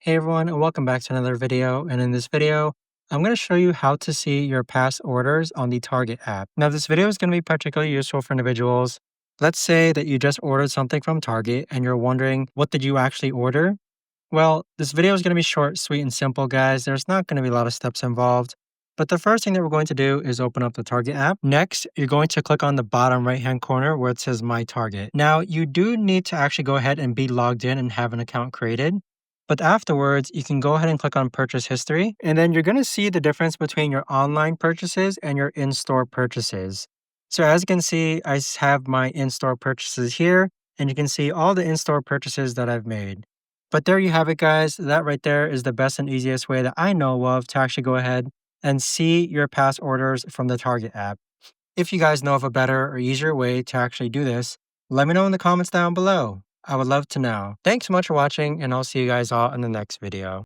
Hey everyone, and welcome back to another video. And in this video, I'm going to show you how to see your past orders on the Target app. Now, this video is going to be particularly useful for individuals. Let's say that you just ordered something from Target and you're wondering, what did you actually order? Well, this video is going to be short, sweet, and simple, guys. There's not going to be a lot of steps involved. But the first thing that we're going to do is open up the Target app. Next, you're going to click on the bottom right-hand corner where it says My Target. Now, you do need to actually go ahead and be logged in and have an account created. But afterwards, you can go ahead and click on Purchase History, and then you're going to see the difference between your online purchases and your in-store purchases. So as you can see, have my in-store purchases here, and you can see all the in-store purchases that I've made. But there you have it, guys. That right there is the best and easiest way that I know of to actually go ahead and see your past orders from the Target app. If you guys know of a better or easier way to actually do this, let me know in the comments down below. I would love to know. Thanks so much for watching, and I'll see you guys all in the next video.